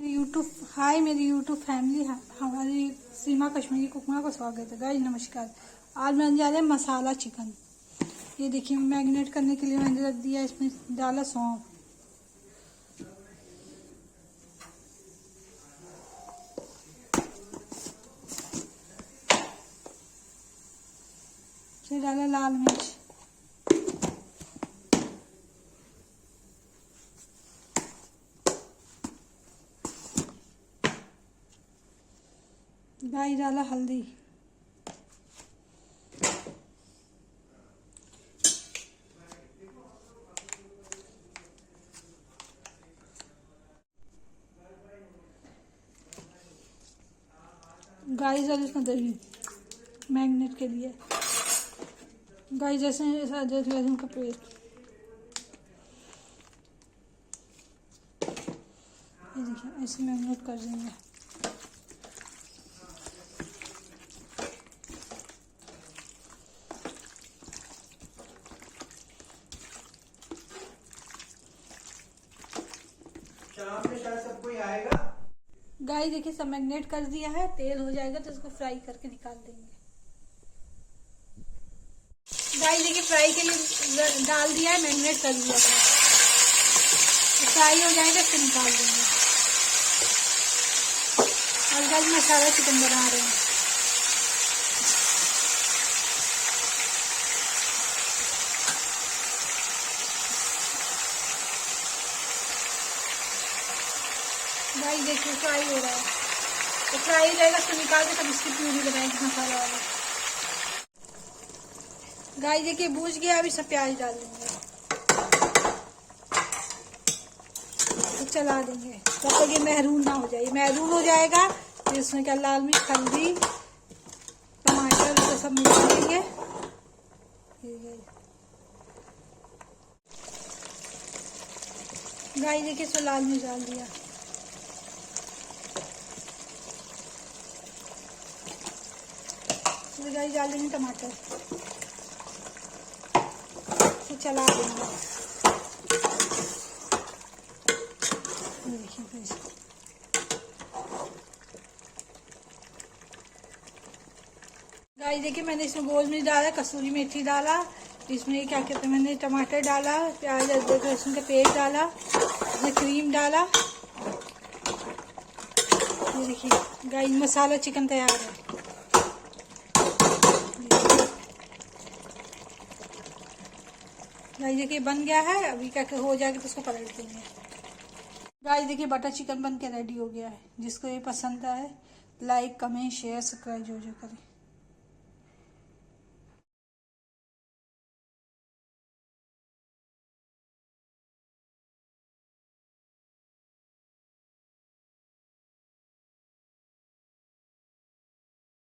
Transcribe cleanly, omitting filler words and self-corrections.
मेरी YouTube family, हमारी सीमा कश्मीरी कुकमा को स्वागत है। गाइस नमस्कार। आज मैंने जा रहे हैं मसाला चिकन। ये देखिए मैरिनेट करने के लिए मैंने रख दिया, इसमें डाला सौंफ, फिर डाला लाल मिर्च, गाइस डाला हल्दी, गाइस और इसमें दही मैरिनेट के लिए। गाइस जैसे अदरक लहसुन का पेस्ट, ये देखिए ऐसे मैरिनेट कर देंगे। शाम में शायद सब कोई आएगा। गाइस देखिए सब मैरिनेट कर दिया है, तेल हो जाएगा तो इसको फ्राई करके निकाल देंगे। गाइस देखिए फ्राई के लिए डाल दिया है, मैरिनेट कर दिया है, तो फ्राई हो जाएगा इसको निकाल देंगे। और गाइस मसाला चिकन बना रहे हैं। गाइस देखिए फ्राई हो रहा है, तो फ्राई हो जाएगा इसको निकाल के तब इसकी प्यूरी बनाएंगे मसाला वाला। गाइस देखिए भूज गया, अभी सब प्याज डाल देंगे, तो चला देंगे तब तक ये महरून ना हो जाए। महरून हो जाएगा तो इसमें क्या लाल मिर्च, हल्दी, टमाटर तो सब मिला देंगे। गाइस देखिए इसमें लाल मिर्च डाल दिया, गाइस डाल देंगे टमाटर, तो चला देंगे। देखिए फिर गाइस देखिए मैंने इसमें गोल मिर्च डाला, कसूरी मेथी डाला, इसमें क्या कहते हैं मैंने टमाटर डाला, प्याज अदरक लहसुन का पेस्ट डाला, इसमें क्रीम डाला। ये देखिए गाइस मसाला चिकन तैयार है। गाइस देखिए बन गया है, अभी क्या हो जाएगा तो उसको पलट देंगे। गाइस देखिए बटर चिकन बन के रेडी हो गया है। जिसको ये पसंद आए लाइक कमेंट शेयर सब्सक्राइब जो करें।